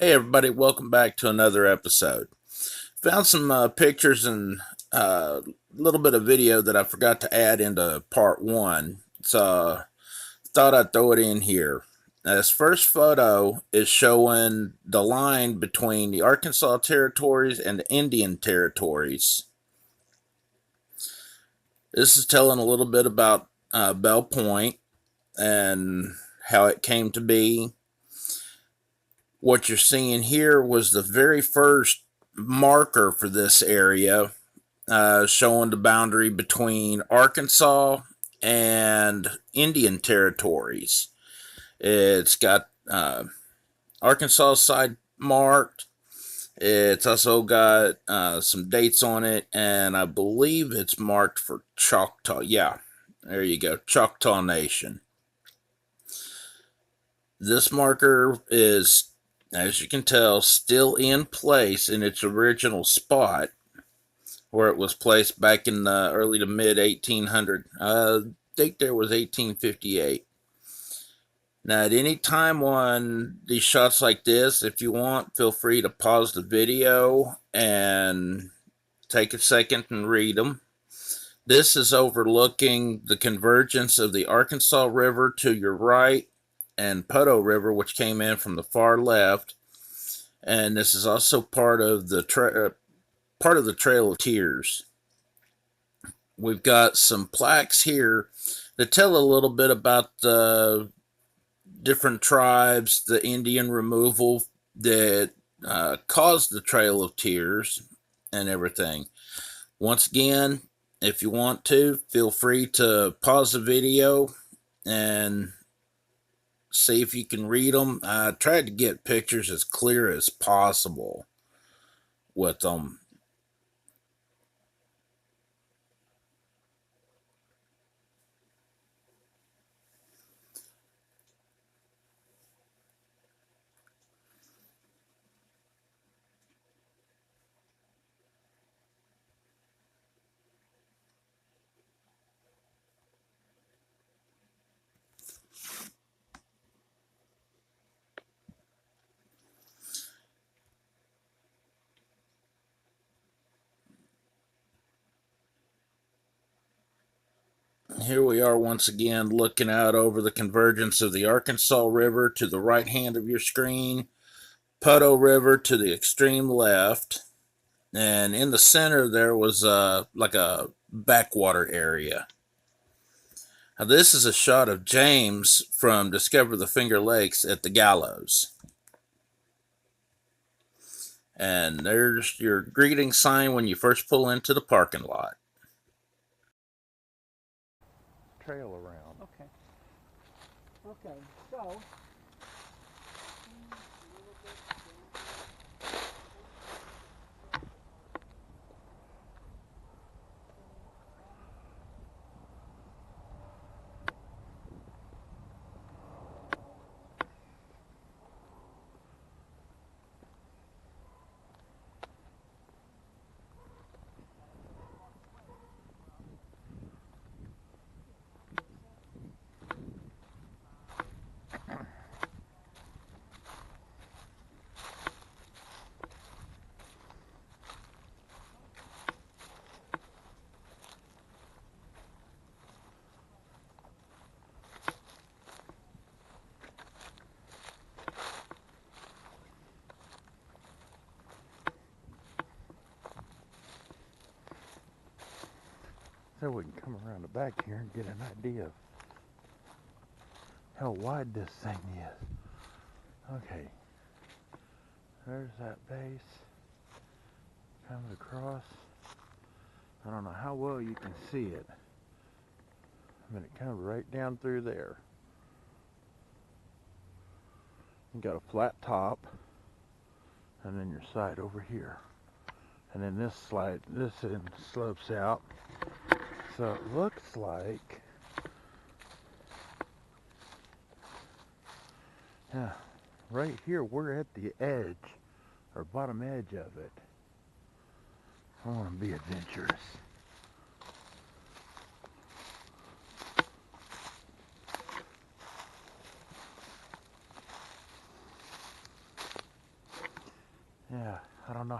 Hey everybody, welcome back to another episode. Found some pictures and a little bit of video that I forgot to add into part one. So thought I'd throw it in here. Now, this first photo is showing the line between the Arkansas territories and the Indian territories. This is telling a little bit about Bell Point and how it came to be. What you're seeing here was the very first marker for this area, showing the boundary between Arkansas and Indian territories. It's got Arkansas side marked. It's also got some dates on it, and I believe it's marked for Choctaw. Yeah, there you go, Choctaw Nation. This marker is, as you can tell, still in place in its original spot where it was placed back in the early to mid 1800. Date there was 1858. Now, at any time on these shots like this, if you want, feel free to pause the video and take a second and read them. This is overlooking the convergence of the Arkansas River to your right and Poteau River, which came in from the far left. And this is also part of the Trail of Tears. We've got some plaques here that tell a little bit about the different tribes, the Indian removal that caused the Trail of Tears and everything. Once again, if you want to, feel free to pause the video and see if you can read them. I tried to get pictures as clear as possible with them. Here we are once again looking out over the convergence of the Arkansas River to the right hand of your screen, Poteau River to the extreme left, and in the center there was like a backwater area. Now, this is a shot of James from Discover the Finger Lakes at the Gallows. And there's your greeting sign when you first pull into the parking lot. Trail around. Okay. Okay, so So we can come around the back here and get an idea of how wide this thing is. Okay. There's that base. Comes across. I don't know how well you can see it. But it comes right down through there. You got a flat top. And then your side over here. And then this end slopes out. So it looks like, yeah, right here we're at the edge, or bottom edge of it. I want to be adventurous.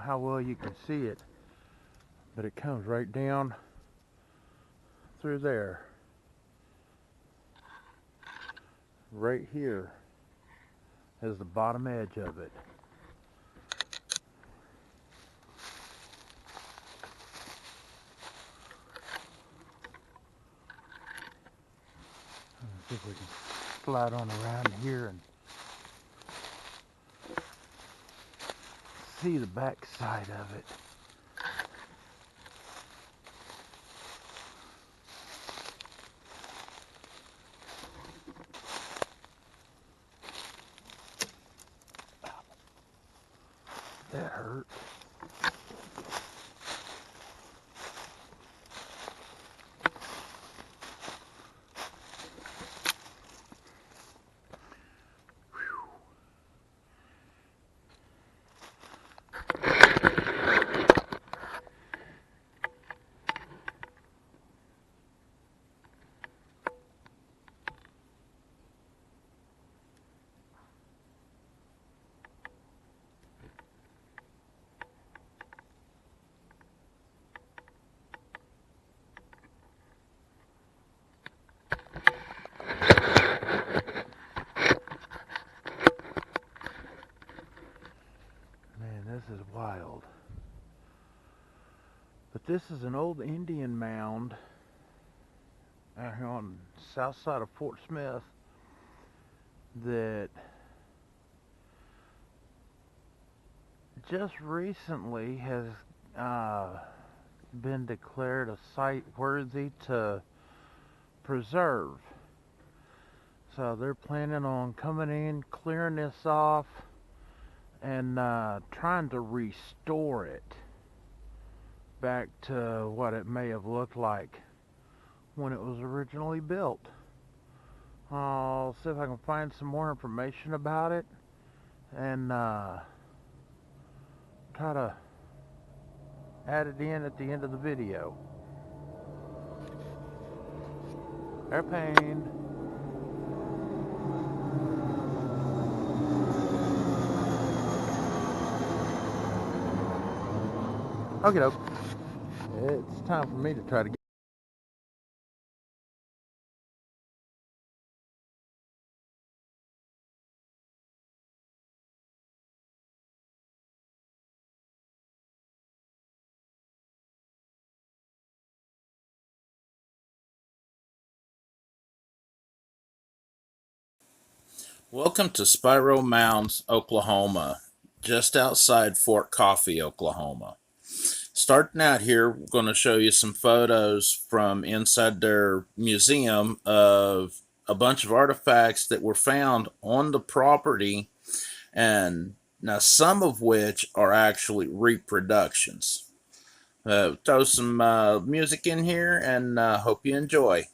how well you can see it, but it comes right down through there. Right here is the bottom edge of it. Let's see if we can slide on around here and see the back side of it. That hurt. Man, this is wild. But this is an old Indian mound out here on the south side of Fort Smith that just recently has been declared a site worthy to preserve. So they're planning on coming in, clearing this off, and trying to restore it back to what it may have looked like when it was originally built. I'll see if I can find some more information about it and try to add it in at the end of the video. Airplane. Okay, doke. It's time for me to try to get. Welcome to Spiro Mounds, Oklahoma, just outside Fort Coffee, Oklahoma. Starting out here, we're going to show you some photos from inside their museum of a bunch of artifacts that were found on the property, and now some of which are actually reproductions. Throw some music in here and hope you enjoy.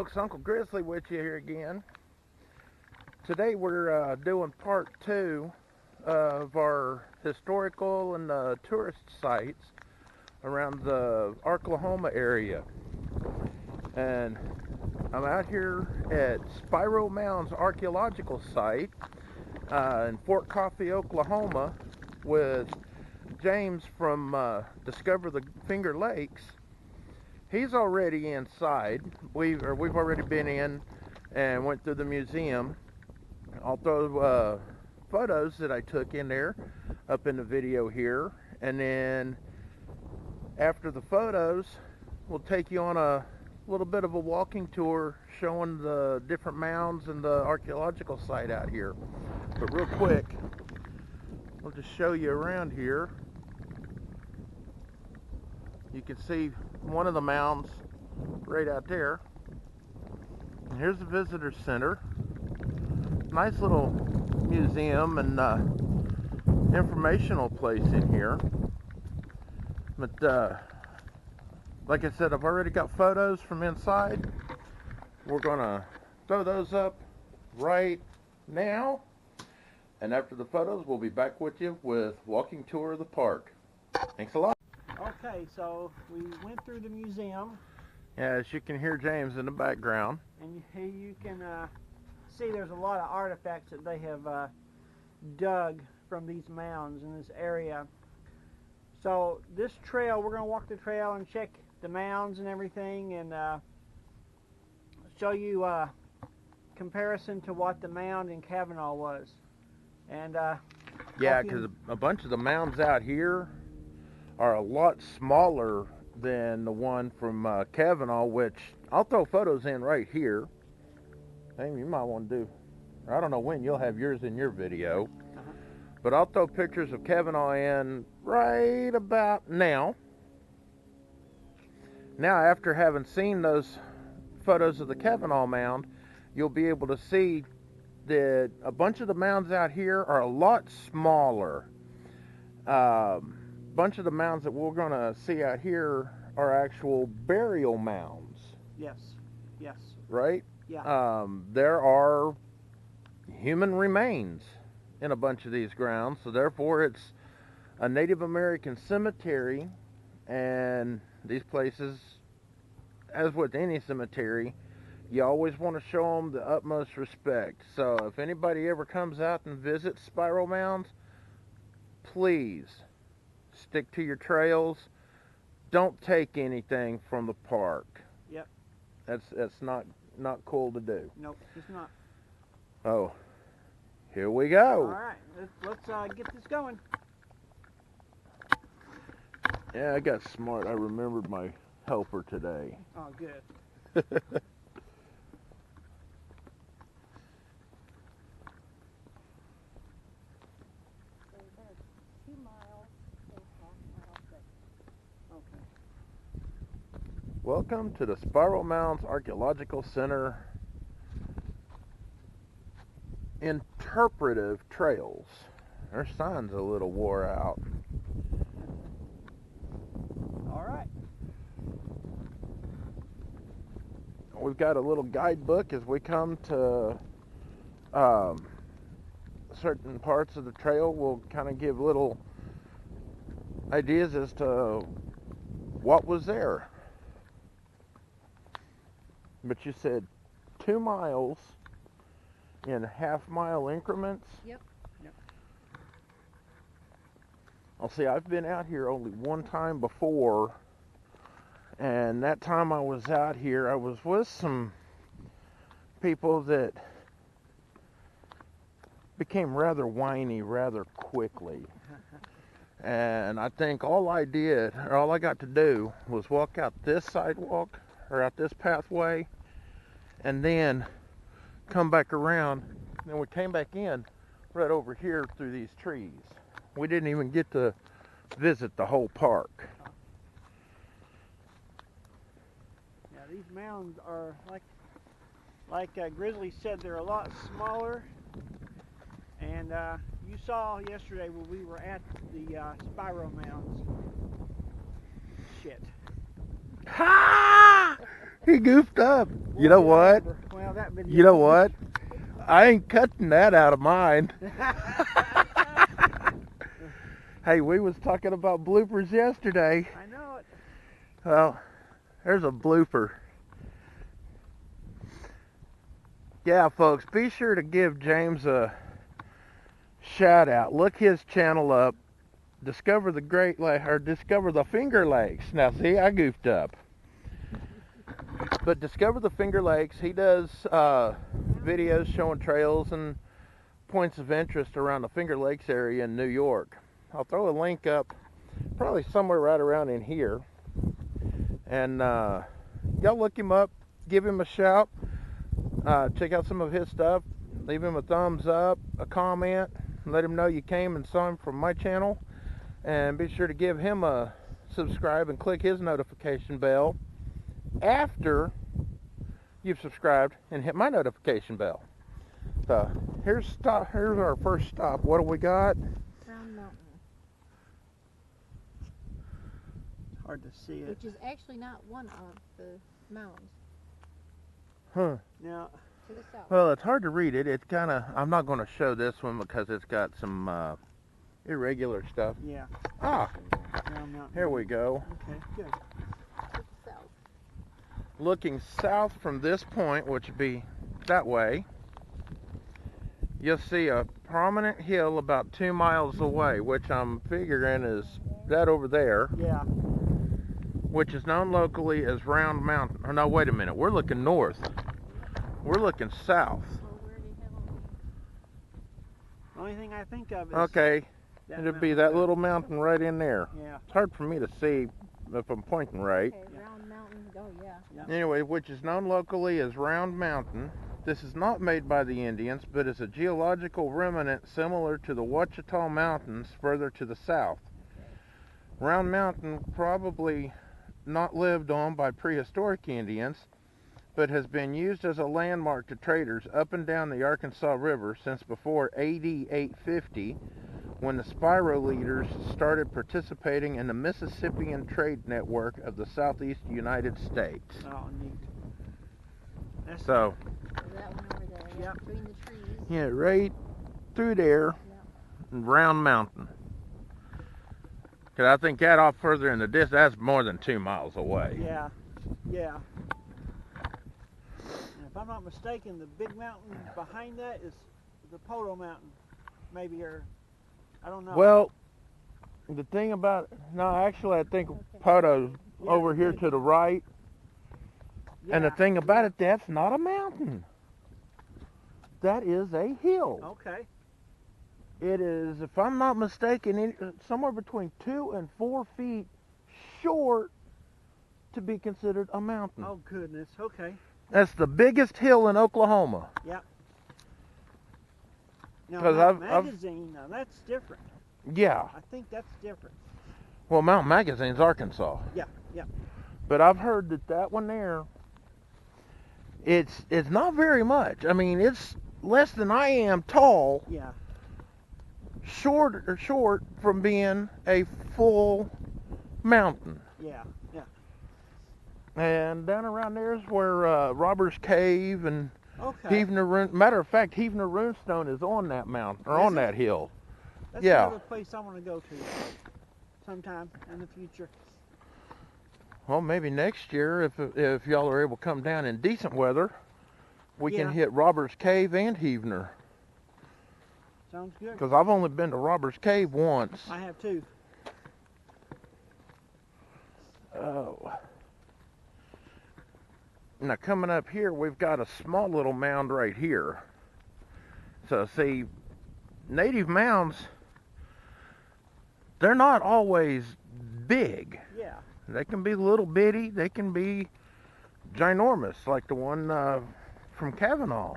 folks, Uncle Grizzly with you here again. Today we're doing part 2 of our historical and tourist sites around the Archeological area. And I'm out here at Spiro Mounds Archeological Site in Fort Coffee, Oklahoma with James from Discover the Finger Lakes. He's already inside. We've already been in and went through the museum. I'll throw photos that I took in there up in the video here, and then after the photos we'll take you on a little bit of a walking tour showing the different mounds and the archaeological site out here. But real quick, I'll just show you around here. You can see one of the mounds right out there. And here's the visitor center. Nice little museum and informational place in here. But like I said, I've already got photos from inside. We're gonna throw those up right now. And after the photos, we'll be back with you with walking tour of the park. Thanks a lot. Okay, so we went through the museum, Yeah, as you can hear James in the background. and here you can see there's a lot of artifacts that they have dug from these mounds in this area. So this trail, we're going to walk the trail and check the mounds and everything, and show you comparison to what the mound in Kavanaugh was. And Yeah, because a bunch of the mounds out here are a lot smaller than the one from Kavanaugh, which I'll throw photos in right here. Amy, you might want to do, I don't know when you'll have yours in your video, but I'll throw pictures of Kavanaugh in right about now. Now, after having seen those photos of the Kavanaugh mound, you'll be able to see that a bunch of the mounds out here are a lot smaller. Bunch of the mounds that we're going to see out here are actual burial mounds. yes, Right? yeah. There are human remains in a bunch of these grounds, so therefore it's a Native American cemetery, and these places, as with any cemetery, you always want to show them the utmost respect. So if anybody ever comes out and visits Spiro Mounds, please stick to your trails. Don't take anything from the park. Yep. That's not cool to do. Nope, it's not. Oh, here we go. All right, let's get this going. Yeah, I got smart. I remembered my helper today. Oh, good. Okay. Welcome to the Spiro Mounds Archaeological Center Interpretive Trails. Their sign's a little wore out. All right. We've got a little guidebook as we come to certain parts of the trail. We'll kind of give little ideas as to what was there. But you said 2 miles in half-mile increments? Yep. I'll see, I've been out here only one time before, and that time I was out here, I was with some people that became rather whiny rather quickly. And I think all I did, or all I got to do, was walk out this sidewalk, or out this pathway, and then come back around. And then we came back in right over here through these trees. We didn't even get to visit the whole park. Yeah, these mounds are like Grizzly said, they're a lot smaller. And you saw yesterday when we were at the Spiro Mounds. Shit. Ha! He goofed up. You Well, know what? Well, that video. You know what? I ain't cutting that out of mine. Hey, we was talking about bloopers yesterday. I know it. Well, there's a blooper. Yeah, folks, be sure to give James a shout out. Look his channel up. Discover the Great Lake, or Discover the Finger Lakes. Now, see, I goofed up. But Discover the Finger Lakes, he does videos showing trails and points of interest around the Finger Lakes area in New York. I'll throw a link up probably somewhere right around in here. And y'all look him up, give him a shout, check out some of his stuff, leave him a thumbs up, a comment, let him know you came and saw him from my channel. And be sure to give him a subscribe and click his notification bell after you've subscribed and hit my notification bell. So here's our first stop. What do we got? Round Mountain, Hard to see it. which is actually not one of the mounds Huh. Now, to the south. Well, it's hard to read it. It's kind of, I'm not going to show this one because it's got some irregular stuff. yeah. Ah, Round Mountain. here we go. Okay, good. To the south. Looking south from this point, which would be that way, you'll see a prominent hill about 2 miles away, which I'm figuring is that over there, Yeah. which is known locally as Round Mountain. Or no, wait a minute. We're looking north. We're looking south. Oh, where the hell? The only thing I think of is Okay, that it'd be mountain. that little mountain right in there. Yeah. It's hard for me to see if I'm pointing right. Okay, Round Mountain. Oh, yeah. Anyway, which is known locally as Round Mountain. This is not made by the Indians, but is a geological remnant similar to the Ouachita Mountains further to the south. Round Mountain probably not lived on by prehistoric Indians, but has been used as a landmark to traders up and down the Arkansas River since before AD 850, when the Spiro leaders started participating in the Mississippian trade network of the southeast United States. Oh, neat. That's So, So that one over there. Yeah. Yep. Between the trees. yeah, right through there, Yeah. Round Mountain. Because I think that off further in the distance, that's more than 2 miles away. Yeah. Yeah. And if I'm not mistaken, the big mountain behind that is the Poto Mountain, maybe, or I don't know. Well, the thing about, no, actually I think Poto's Yeah, over here yeah. to the right. And the Yeah. thing about it, that's not a mountain. That is a hill. Okay. It is, if I'm not mistaken, somewhere between 2 and 4 feet short to be considered a mountain. Oh goodness. Okay. That's the biggest hill in Oklahoma. Now 'Cause Mount I've- Magazine. Now that's different. Yeah. I think that's different. Well, Mount Magazine's Arkansas. Yeah. Yeah. But I've heard that one there, it's not very much. I mean, it's less than I am tall, Yeah. short from being a full mountain. Yeah. Yeah. And down around there is where Robber's Cave and Okay. Matter of fact, Heavener Runestone is on that mountain, or Is on it? that hill. That's yeah. another place I want to go to sometime in the future. Well, maybe next year, if y'all are able to come down in decent weather, we Yeah. can hit Robber's Cave and Heavener. Sounds good. Because I've only been to Robber's Cave once. I have too. Oh. Now coming up here, we've got a small little mound right here. So see, native mounds, they're not always big. Yeah. They can be little bitty, they can be ginormous, like the one from Kavanaugh.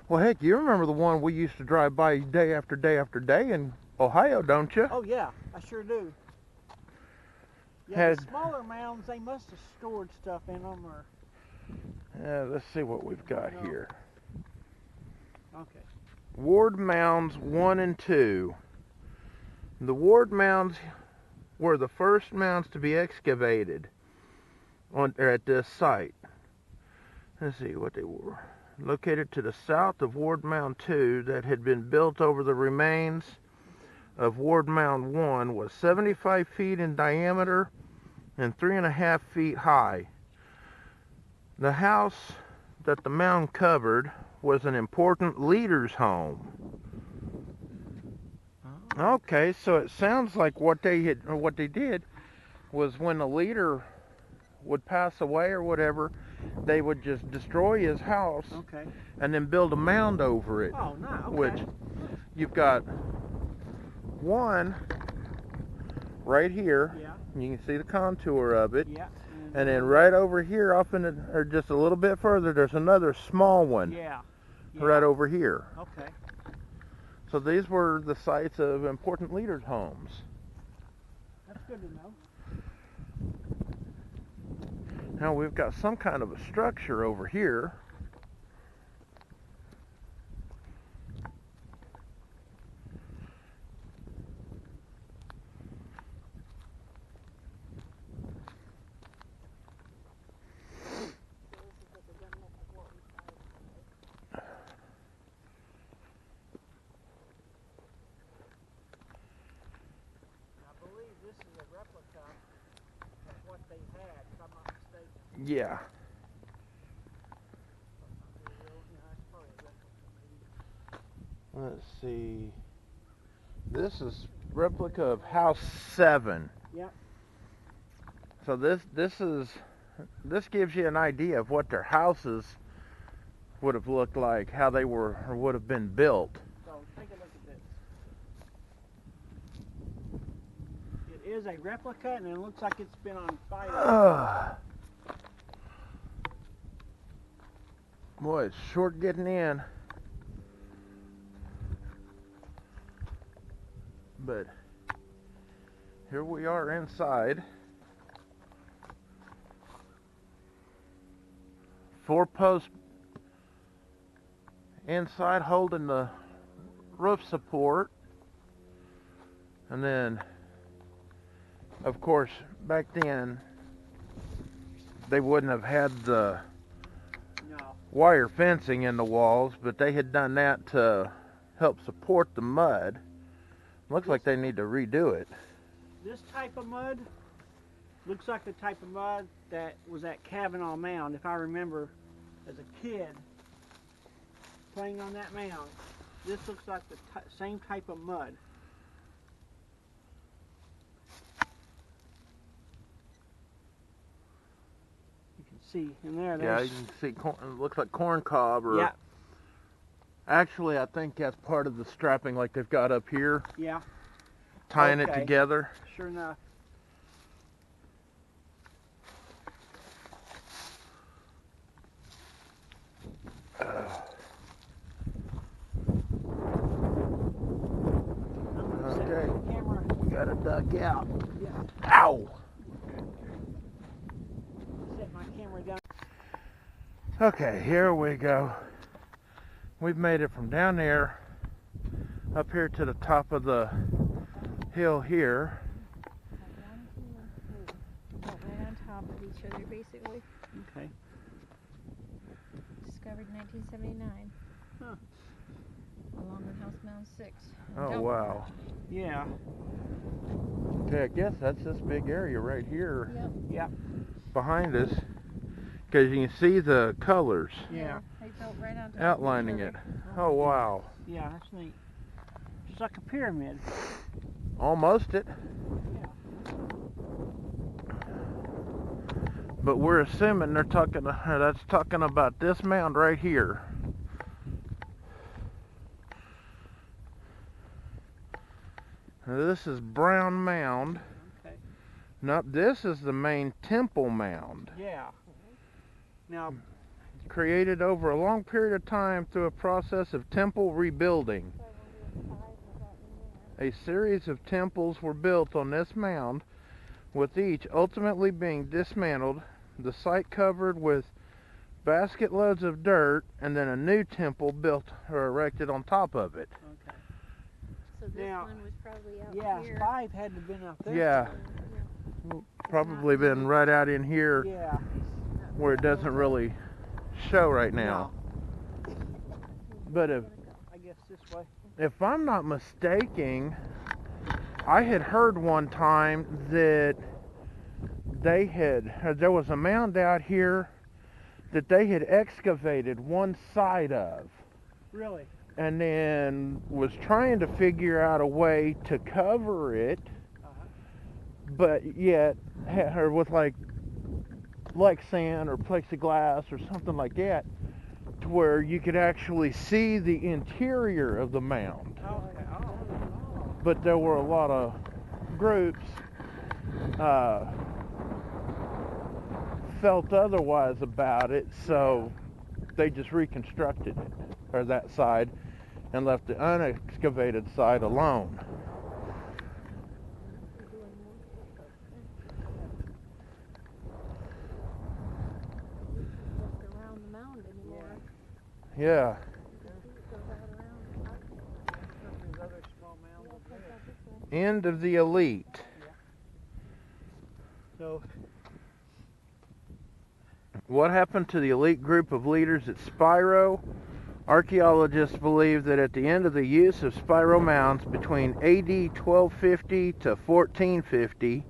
Well, heck, you remember the one we used to drive by day after day after day in Ohio, don't you? Oh yeah, I sure do. Yeah, Had- the smaller mounds, they must have stored stuff in them, or Let's see what we've got No. here. okay. Ward Mounds 1 and 2. The Ward Mounds were the first mounds to be excavated. at this site. Let's see what they were. Located to the south of Ward Mound 2 that had been built over the remains of Ward Mound 1 was 75 feet in diameter and 3.5 feet high. The house that the mound covered was an important leader's home. Okay, so it sounds like what they did was when a leader would pass away or whatever, they would just destroy his house and then build a mound over it. Oh, no. Okay. Which you've got one right here. Yeah. You can see the contour of it. Yeah. And then right over here, off in the, or just a little bit further, there's another small one. Yeah. Right over here. Okay. So these were the sites of important leaders' homes. That's good to know. Now we've got some kind of a structure over here. This is a replica of what they had, if I'm not mistaken. Yeah. Let's see. This is replica of House 7. Yep. So this gives you an idea of what their houses would have looked like, how they were or would have been built. So take a look at this. It is a replica, and it looks like it's been on fire. Boy, it's short getting in. But here we are inside. 4 posts inside holding the roof support. And then, of course, back then, they wouldn't have had the wire fencing in the walls, but they had done that to help support the mud. Looks like they need to redo it. This type of mud looks like the type of mud that was at Kavanaugh Mound, if I remember as a kid playing on that mound. This looks like the same type of mud. You can see in there. Yeah, you can see corn, it looks like corn cob or... Yeah. Actually, I think that's part of the strapping like they've got up here. Yeah. Tying it together. Sure enough. Okay. We gotta duck out. Yeah. Ow! Set my camera down. Okay, here we go. We've made it from down there up here to the top of the hill here. Right on top of each other, basically. Okay. Discovered in 1979. Huh. Along with House Mound 6. Oh, wow. Yeah. Okay, I guess that's this big area right here. Yep. Yep. Behind us. Because you can see the colors. Yeah. They built right on top Outlining of it. each other. Oh, wow. Yeah, that's neat. Just like a pyramid. Almost it. But we're assuming they're talking, that's talking about this mound right here. Now this is Brown Mound. Okay. Now this is the main temple mound. Yeah. Now, Created over a long period of time through a process of temple rebuilding. A series of temples were built on this mound, with each ultimately being dismantled, the site covered with basket loads of dirt, and then a new temple built or erected on top of it. okay. So this Now, one was probably out Yeah, here. 5 had to have been up there. Yeah. Probably been right out in here Yeah. where it doesn't really show right now. No. But I guess this way. if I'm not mistaken, I had heard one time that there was a mound out here that they had excavated one side of, Really? and then was trying to figure out a way to cover it, but yet or with like sand or plexiglass or something like that, to where you could actually see the interior of the mound. Okay. Oh. But there were a lot of groups felt otherwise about it, so they just reconstructed it, or that side, and left the unexcavated side alone. Around the mound anymore. Yeah. There's other small mounds over there. End of the elite. So, What happened to the elite group of leaders at Spiro? Archaeologists believe that at the end of the use of Spiro mounds between AD 1250 to 1450,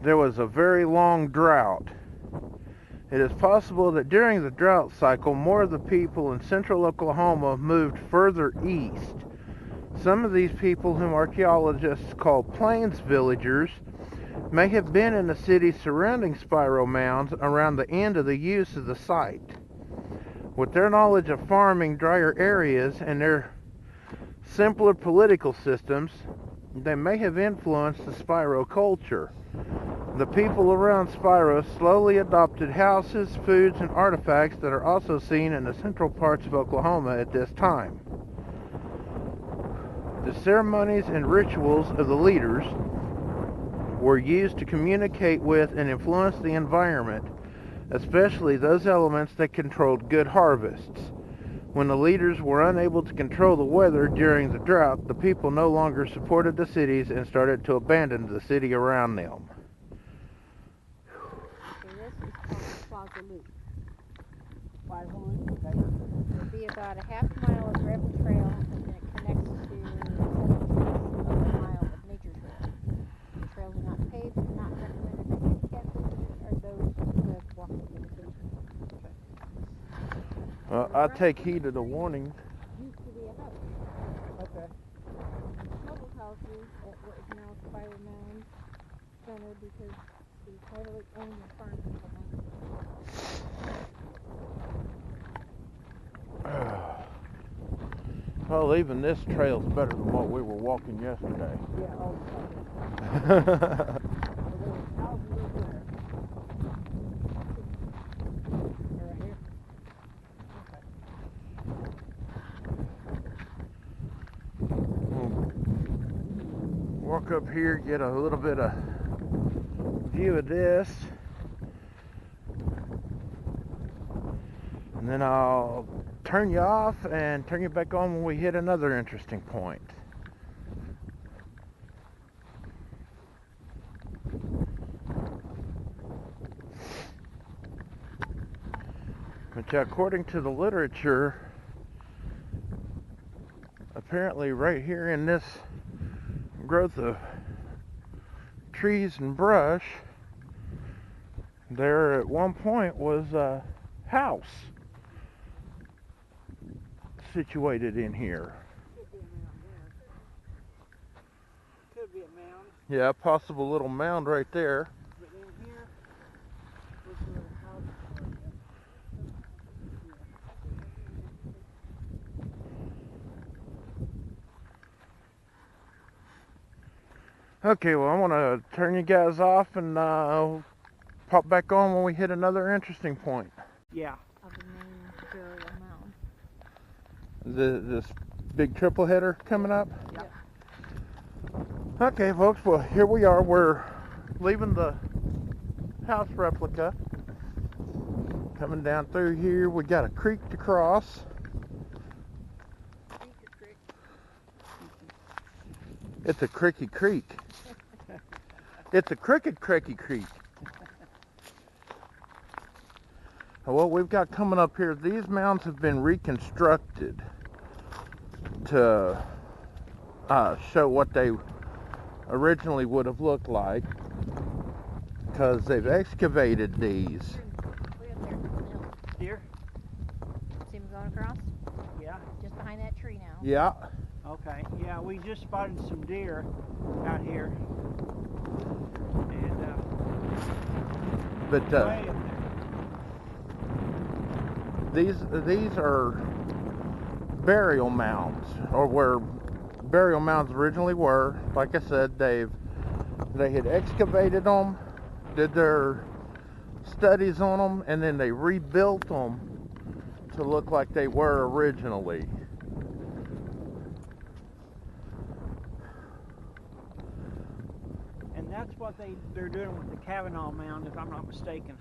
there was a very long drought. It is possible that during the drought cycle, more of the people in central Oklahoma moved further east. Some of these people, whom archaeologists call plains villagers, may have been in the cities surrounding Spiro mounds around the end of the use of the site. With their knowledge of farming drier areas and their simpler political systems, they may have influenced the Spiro culture. The people around Spiro slowly adopted houses, foods, and artifacts that are also seen in the central parts of Oklahoma at this time. The ceremonies and rituals of the leaders were used to communicate with and influence the environment, especially those elements that controlled good harvests. When the leaders were unable to control the weather during the drought, the people no longer supported the cities and started to abandon the city around them. Okay, this is called Plaza Loop. okay. It would be about a half mile of gravel trail, and then it connects to 7/10 of a mile of nature trail. The trails are not paved and not recommended for handicap visitors or those who have walking limitations. I take heed of the warning. Used to be a house. Okay. Couple houses at what is now Spiro Mound Center because the privately owned and farmed Well, even this trail's better than what we were walking yesterday. Yeah, oh, okay. So there was houses over there. They're right here. Walk up here, get a little bit of view of this, and then I'll turn you off and turn you back on when we hit another interesting point. But according to the literature, apparently right here in this growth of trees and brush, there at one point was a house situated in here. Could be a mound. Yeah, a possible little mound right there. But in here, this is where the houses are. Okay, well, I want to turn you guys off and pop back on when we hit another interesting point. Yeah. of the main burial mound. This big triple header coming up? Yep. Okay, folks, well, here we are. We're leaving the house replica. Coming down through here, we got a creek to cross. It's a creaky creek. It's a crooked Creek. What we've got coming up here, these mounds have been reconstructed to show what they originally would have looked like, because they've excavated these. Way up there on the hill. Deer? See him going across? Yeah. Just behind that tree now. Yeah, Okay. Yeah, we just spotted some deer out here. And but way up there. these are burial mounds, or where burial mounds originally were. Like I said, they had excavated them, did their studies on them, and then they rebuilt them to look like they were originally. And that's what they're doing with the Kavanaugh Mound, if I'm not mistaken.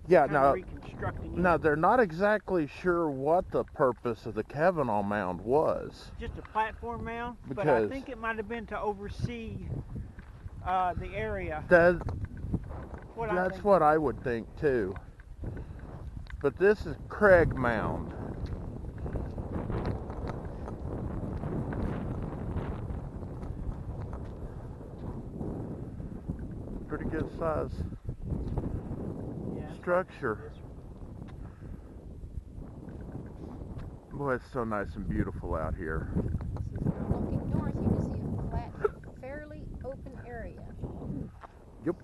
Yeah, Kind of now, reconstructing it. now they're not exactly sure what the purpose of the Kavanaugh Mound was. Just a platform mound, but I Because- think it might have been to oversee the area. That's I think. what I would think too. But this is Craig Mound. Pretty good size Yeah. structure. Boy, it's so nice and beautiful out here. Looking north, you can see a flat, fairly open area. Yep.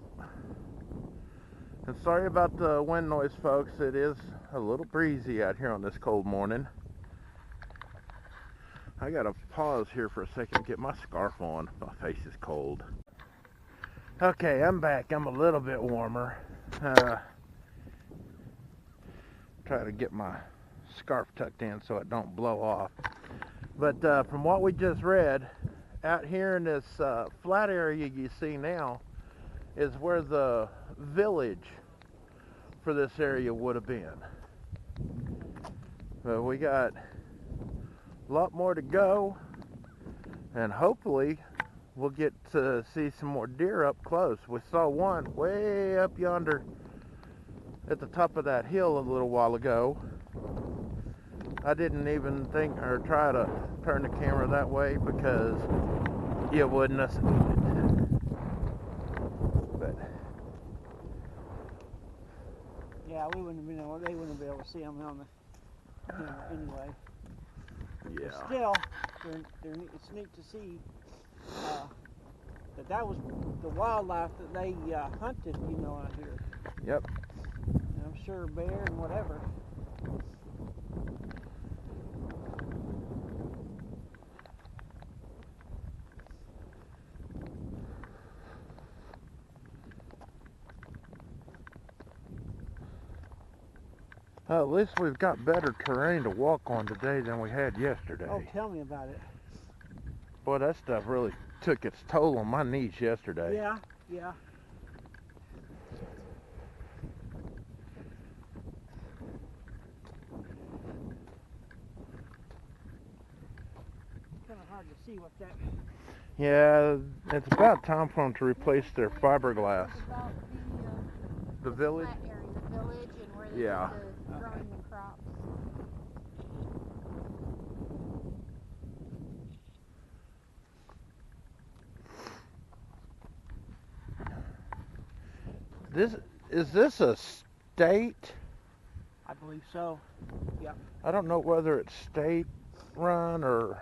And sorry about the wind noise, folks. It is a little breezy out here on this cold morning. I gotta pause here for a second to get my scarf on. My face is cold. Okay, I'm back. I'm a little bit warmer. Try to get my scarf tucked in so it don't blow off. But from what we just read, out here in this flat area you see now is where the village for this area would have been. But we got a lot more to go, and hopefully we'll get to see some more deer up close. We saw one way up yonder at the top of that hill a little while ago. I didn't even think or try to turn the camera that way because you wouldn't have seen it. But Yeah, we wouldn't have been able. They wouldn't have been able to see them on the camera anyway. yeah. But still, it's neat to see that was the wildlife that they hunted. Out here. Yep. And I'm sure bear and whatever. At least we've got better terrain to walk on today than we had yesterday. Oh, tell me about it. Boy, that stuff really took its toll on my knees yesterday. Yeah, yeah. Kind of hard to see what that. Yeah, it's about time for them to replace their fiberglass. About The village? flat area, the village, and where they Yeah. did the growing the crops. Is this a state? I believe so. I don't know whether it's state run or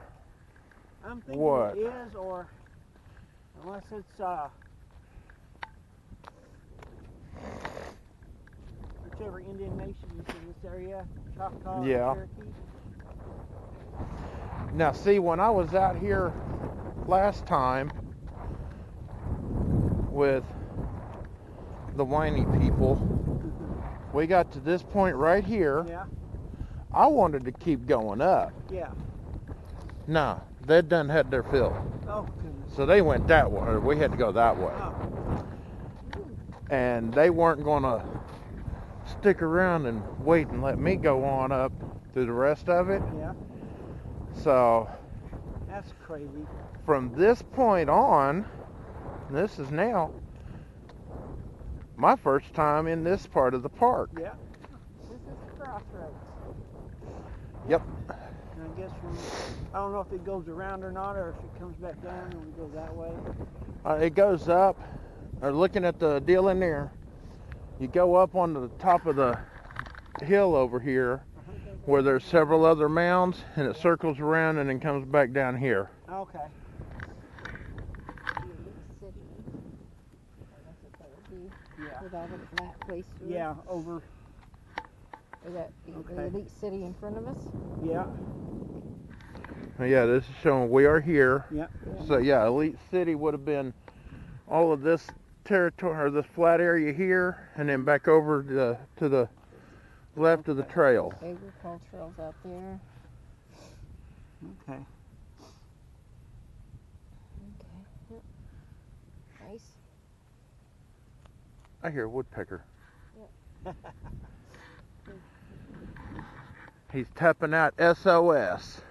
I'm thinking What? it is, or unless it's whichever Indian nation is in this area, Choctaw, Yeah. Cherokee. now. See, when I was out here last time with the whiny people, we got to this point right here. Yeah, I wanted to keep going up. yeah. No, they done had their fill. Oh goodness. So they went that way. We had to go that way. Oh, And they weren't going to stick around and wait and let me go on up through the rest of it. yeah. So That's crazy. from this point on, This is now my first time in this part of the park. Yeah. This is the crossroads. Yep. And I guess I don't know if it goes around or not, or if it comes back down and we go that way. It goes up. Or looking at the deal in there, you go up on the top of the hill over here, where there's several other mounds, and it circles around and then comes back down here. Okay. The elite city. That's what that would be. Yeah. With all the flat places. Yeah, over. Is that the Okay. elite city in front of us? Yeah. Yeah, this is showing we are here. Yeah. So yeah, Elite City would have been all of this territory, or this flat area here, and then back over to the left of the trail. Agricultural's out there. Okay. Okay. Yep. Nice. I hear a woodpecker. He's tapping out SOS.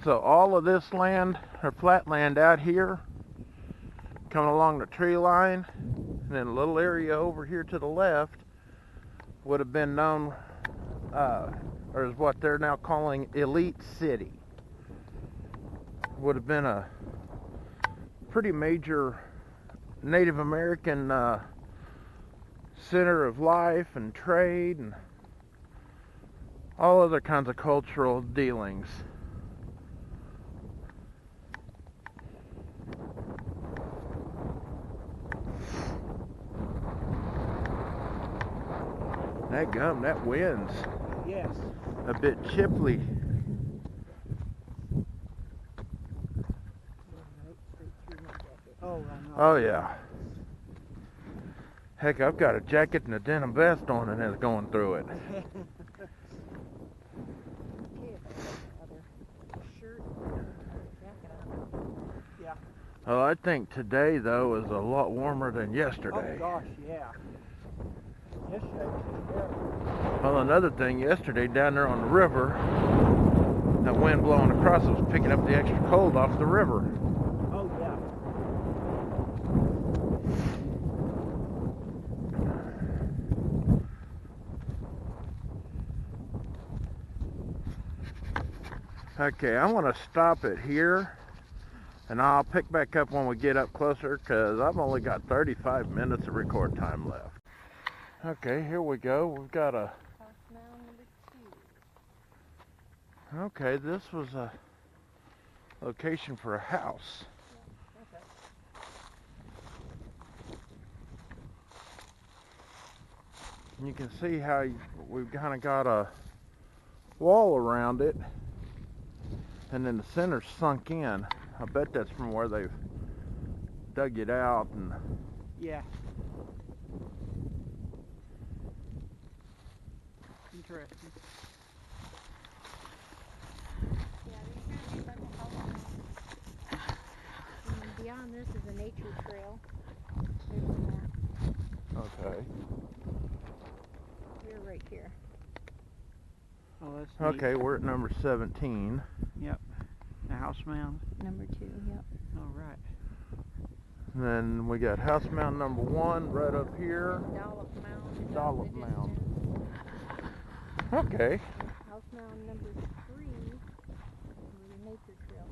So all of this land, or flat land out here, coming along the tree line, and then a little area over here to the left would have been known, or is what they're now calling Elite City. Would have been a pretty major Native American center of life and trade and all other kinds of cultural dealings. That gum, that wind's Yes. a bit chipply. Oh, I know. Oh yeah. Heck, I've got a jacket and a denim vest on and it's going through it. Okay, if I have other shirt, jacket on. Yeah. Oh, I think today though is a lot warmer than Oh yesterday. gosh, yeah. Yesterday was terrible. Well, another thing, yesterday down there on the river, that wind blowing across was picking up the extra cold off the river. Oh yeah. Okay, I'm going to stop it here, and I'll pick back up when we get up closer, because I've only got 35 minutes of record time left. Okay, here we go. We've got a... House mound number 2. Okay, this was a location for a house. Okay. And you can see how we've kind of got a wall around it, and then the center's sunk in. I bet that's from where they've dug it out. And Yeah. Interesting. Yeah, these are like a house mound. And beyond this is a nature trail. There's the map. okay. We're right here. Oh, that's neat. Okay, we're at number 17. Yep. A house mound. Number 2, yep. All right. And then we got house mound number 1 right up here. Dollop mound. is Dollop off the mound. distance. Okay. House mound number 3 is the nature trail.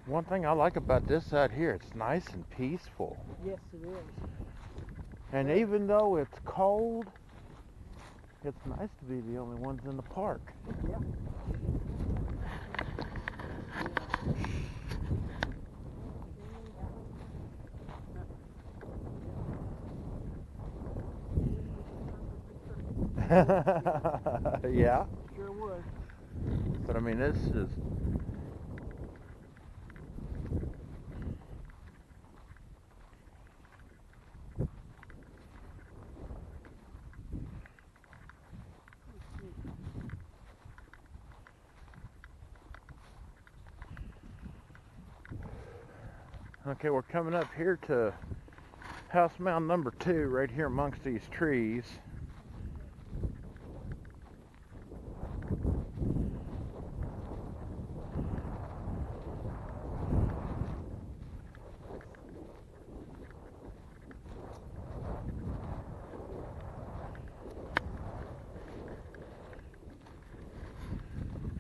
One thing I like about this side here, it's nice and peaceful. Yes, it is. And even though it's cold, it's nice to be the only ones in the park. Yeah. Yeah, Sure would. but I mean, this is... Okay, we're coming up here to house mound number 2 right here amongst these trees.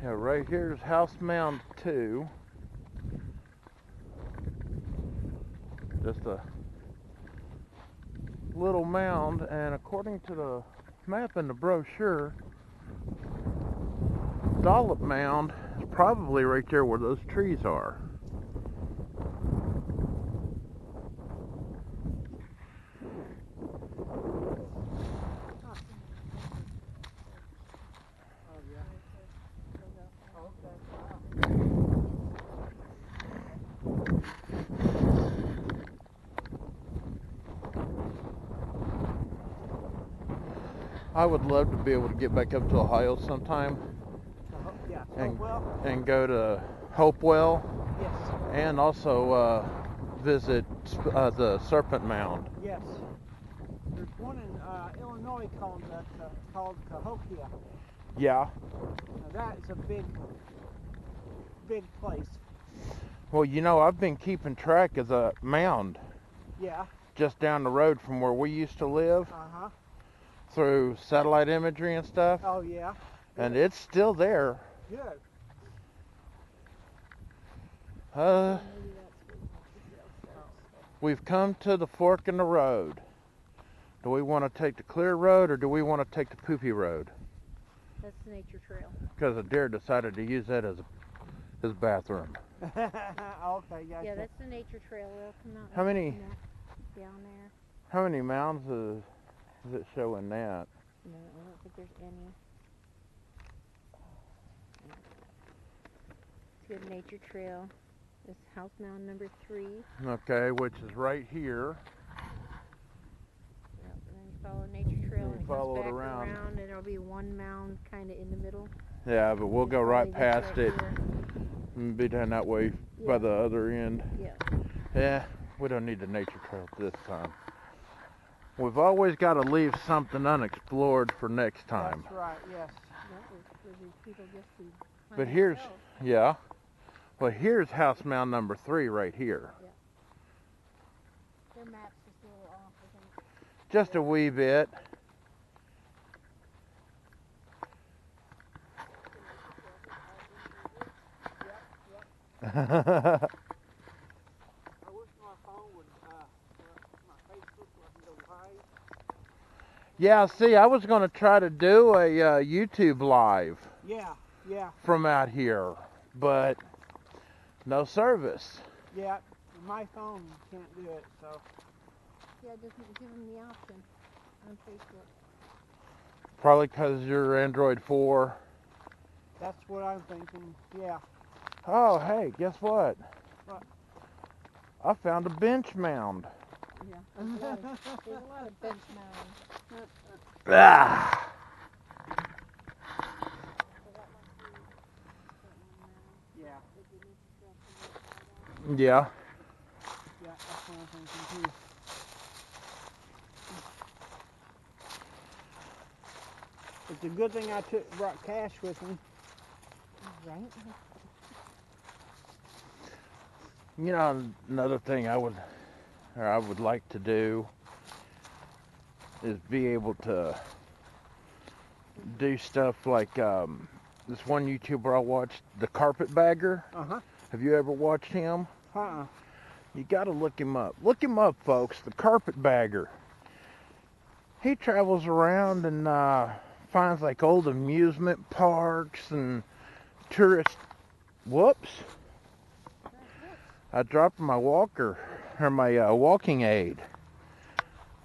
Yeah, right here's house mound 2. Just a little mound, and according to the map in the brochure, Dollop Mound is probably right there where those trees are. I would love to be able to get back up to Ohio sometime Yeah. and, Hopewell? and go to Hopewell Yes. and also visit the Serpent Mound. Yes. There's one in Illinois called Cahokia. Yeah. Now that is a big place. Well, you know, I've been keeping track of the mound Yeah. just down the road from where we used to live Uh-huh. through satellite imagery and stuff, Oh, yeah. and it's still there. Good. We've come to the fork in the road. Do we want to take the clear road or do we want to take the poopy road? That's the nature trail. Because Adair decided to use that as his bathroom. Okay, gotcha. Yeah, that's the nature trail. They'll come out. How many- Down there. How many mounds does it show in that? No, I don't think there's any. It's good nature trail. This house mound number 3. Okay, which is right here. Yep, and then you follow nature trail and it Follow comes it back around. and there'll be one mound kind of in the middle. Yeah, but we'll go right Probably this past right it here. and be down that way by Yeah. the other end. Yeah. Yeah, we don't need the nature trail this time. We've always got to leave something unexplored for next time. That's right, yes. Where these people just to find But here's, themselves. yeah. Well, here's house mound number 3 right here. Their map's just a little off, I think. Just a wee bit. I wish my phone would, my Facebook wouldn't go live. Yeah, see, I was going to try to do a YouTube live Yeah, yeah, from out here, but no service. yeah. My phone can't do it, so. Yeah, it doesn't give them the option on Facebook. Probably because you're Android 4. That's what I'm thinking, yeah. Oh, hey, guess what? What? I found a bench mound. Yeah, there's a lot of bench mounds. Ah! Yeah, Yeah. yeah, that's what I'm thinking too. It's a good thing I brought cash with me. Right? You know, another thing I would like to do is be able to do stuff like this one YouTuber I watched, the Carpetbagger. Uh-huh. Have you ever watched him? Uh-uh. You got to look him up. Look him up, folks. The Carpetbagger. He travels around and finds like old amusement parks and tourist. Whoops! I dropped my walker or my walking aid.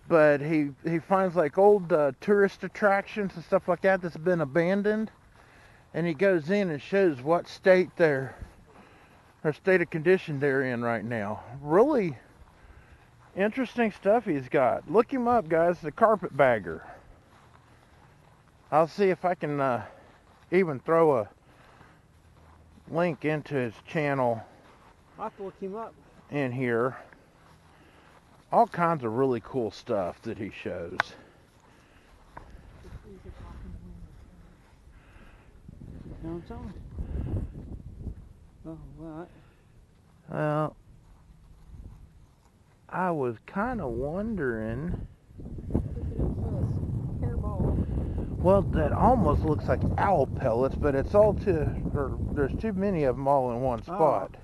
But he finds like old tourist attractions and stuff like that that's been abandoned, and he goes in and shows what state they're or state of condition they're in right now. Really interesting stuff he's got. Look him up, guys. The Carpetbagger. I'll see if I can even throw a link into his channel I'll have to look him up. in here. All kinds of really cool stuff that he shows. Found something? Oh, what? Well, I was kind of wondering. Well, that almost looks like owl pellets, but it's all there's too many of them all in one spot.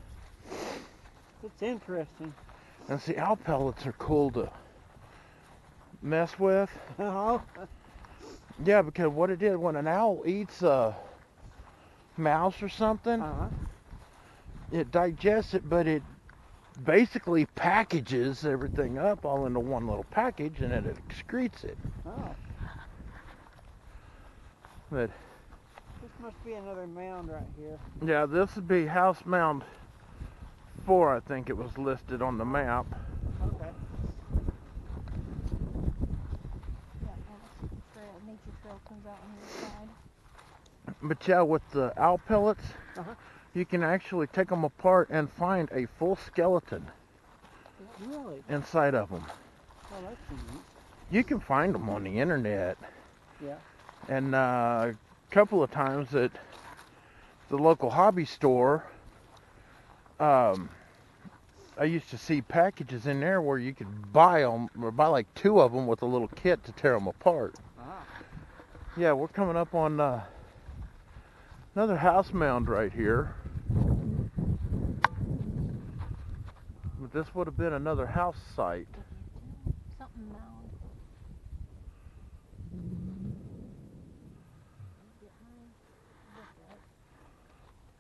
It's interesting. And see, owl pellets are cool to mess with. Oh. Yeah, because what it did when an owl eats a mouse or something, it digests it, but it basically packages everything up all into one little package, and then it excretes it. Oh. But This must be another mound right here. yeah, this would be house mound 4, I think it was listed on the map. Okay. Yeah, and the nature trail comes out on the side. But yeah, with the owl pellets, Uh-huh. you can actually take them apart and find a full skeleton Really? inside of them. Oh, that's neat. You can find them on the internet. Yeah. And a couple of times at the local hobby store, I used to see packages in there where you could buy them, or buy like 2 of them with a little kit to tear them apart. Yeah, we're coming up on another house mound right here. But this would have been another house site. Something mound.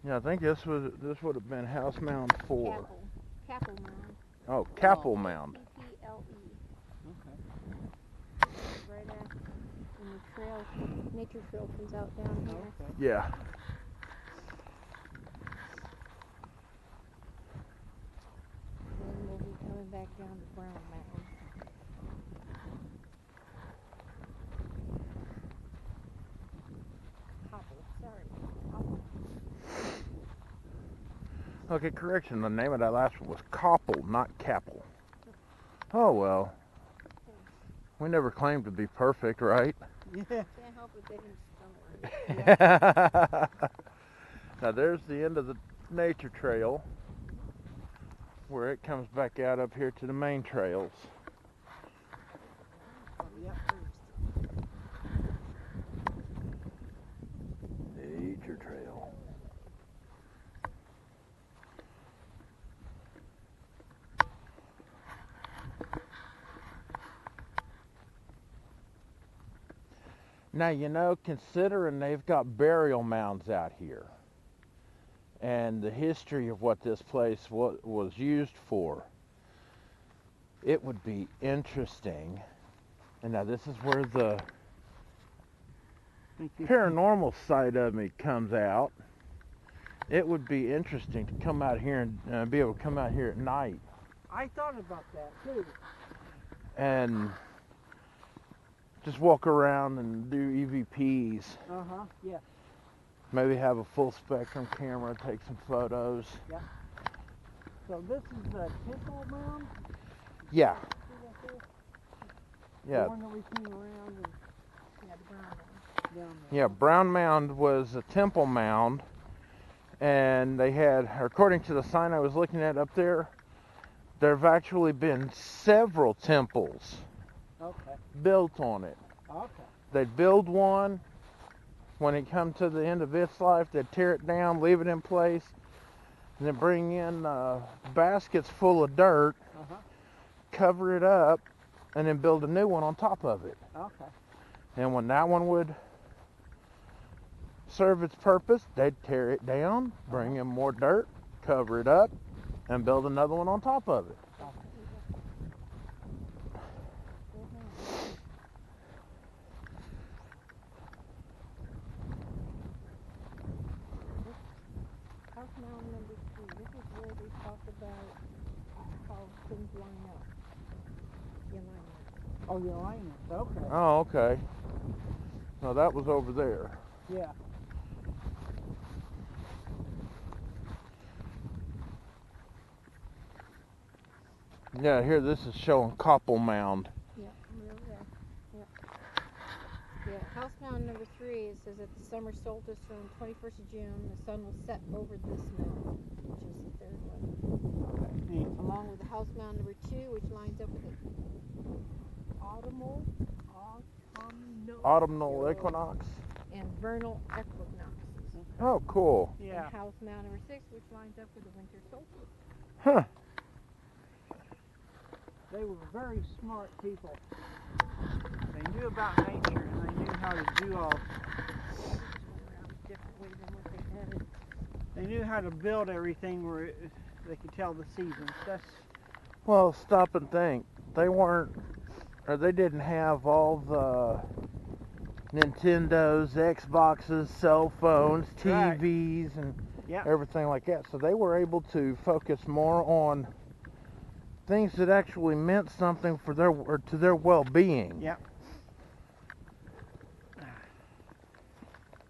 Yeah, I think this would have been house mound 4. Capel mound. Oh, Capel mound. CPLE. Okay. Right after. And the trail, nature trail comes out down here. Okay. Yeah. Then we'll be coming back down to Brown Mound. Hopple, sorry. Hopple. Okay, correction. The name of that last one was Koppel, not Capel. Oh well. We never claimed to be perfect, right? Yeah. Can't help it, they didn't spell it right. Now there's the end of the nature trail where it comes back out up here to the main trails. Yep. Nature trail. Now, you know, considering they've got burial mounds out here and the history of what this place was used for, it would be interesting. And now this is where the paranormal side of me comes out. It would be interesting to come out here and be able to come out here at night I thought about that too. and just walk around and do EVPs. Yeah. Maybe have a full spectrum camera, take some photos. So this is the Temple Mound? Yeah, See that there? yeah, The one that we came around and Yeah, the Brown Mound. down there. yeah. Brown Mound was a temple mound, and they had, according to the sign I was looking at up there, there've actually been several temples Okay. built on it. Okay. They'd build one. When it come to the end of its life, they'd tear it down, leave it in place, and then bring in baskets full of dirt, cover it up, and then build a new one on top of it. Okay. And when that one would serve its purpose, they'd tear it down, bring in more dirt, cover it up, and build another one on top of it. House mound number 3. This is where they talk about how things line up. The alignment. Oh, the alignment. Okay. Oh, okay. No, that was over there. Yeah. Yeah, here this is showing Koppel Mound. Yeah, right over there. Yep. Yeah, house mound number 3, it says at the summer solstice from 21st of June, the sun will set over this mound, which is the third one. Neat. Along with the house mound number 2, which lines up with the Autumnal equinox. and vernal equinoxes. Oh, cool. Yeah. And house mound number 6, which lines up with the winter solstice. Huh. They were very smart people. They knew about nature and they knew how to do all. They just went around a different way than what they had it. They knew how to build everything where they could tell the seasons. That's Well, stop and think. They weren't, or they didn't have all the Nintendos, Xboxes, cell phones, Right. TVs, and Yep. everything like that. So they were able to focus more on things that actually meant something for their or to their well-being. Yep.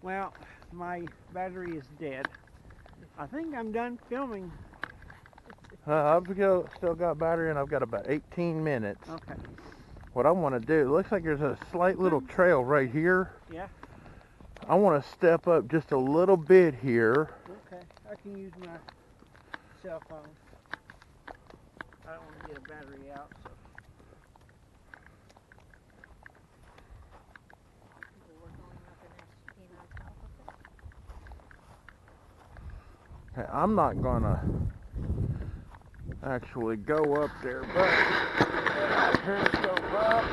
Well, my battery is dead. I think I'm done filming. I've still got battery, and I've got about 18 minutes. Okay. What I want to do, it looks like there's a slight little trail right here. Yeah. I want to step up just a little bit here. Okay. I can use my cell phone. I don't want to get a battery out. So. People were going up in their house up there. Okay, I'm not gonna actually go up there, but periscope up.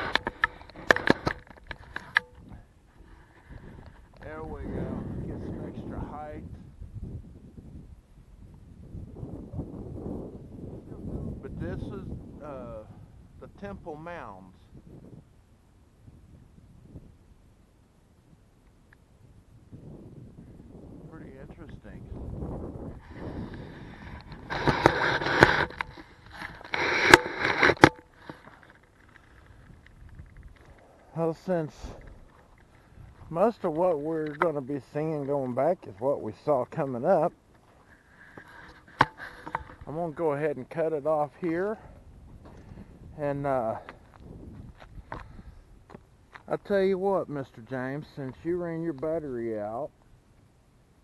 There we go. Get some extra height. But this is the Temple Mounds. Pretty interesting. Well, since most of what we're going to be seeing going back is what we saw coming up, I'm going to go ahead and cut it off here. And I'll tell you what, Mr. James, since you ran your battery out,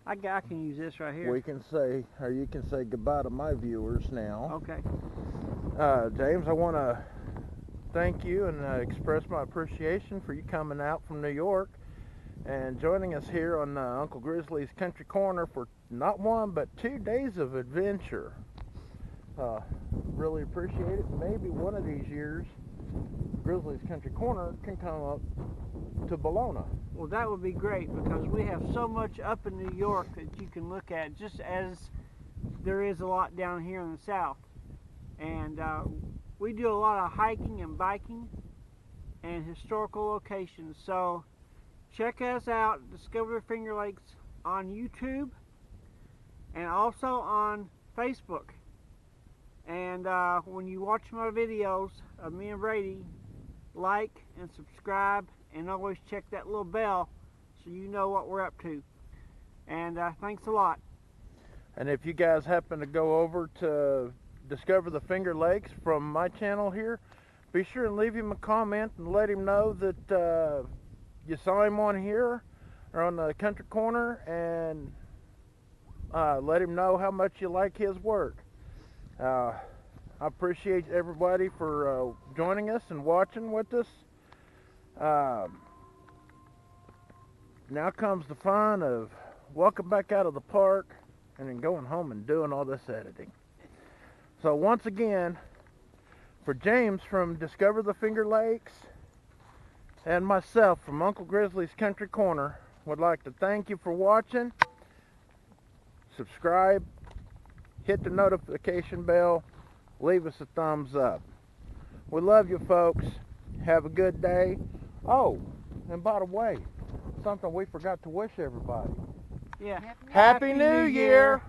I can use this right here. we can say, or you can say goodbye to my viewers now. Okay. James, I want to thank you and express my appreciation for you coming out from New York and joining us here on Uncle Grizzly's Country Corner for not 1 but 2 days of adventure. Really appreciate it. Maybe one of these years Grizzly's Country Corner can come up to Bologna. Well, that would be great because we have so much up in New York that you can look at, just as there is a lot down here in the south. And we do a lot of hiking and biking and historical locations. So check us out, Discover the Finger Lakes, on YouTube and also on Facebook. And when you watch my videos of me and Brady, like and subscribe, and always check that little bell so you know what we're up to. And thanks a lot. And if you guys happen to go over to Discover the Finger Lakes from my channel here, be sure and leave him a comment and let him know that you saw him on here or on the Country Corner, and let him know how much you like his work. I appreciate everybody for joining us and watching with us. Now comes the fun of walking back out of the park and then going home and doing all this editing. So once again, for James from Discover the Finger Lakes and myself from Uncle Grizzly's Country Corner, would like to thank you for watching. Subscribe, hit the notification bell, leave us a thumbs up. We love you folks. Have a good day. Oh, and by the way, something we forgot to wish everybody. Yeah. Happy New Year!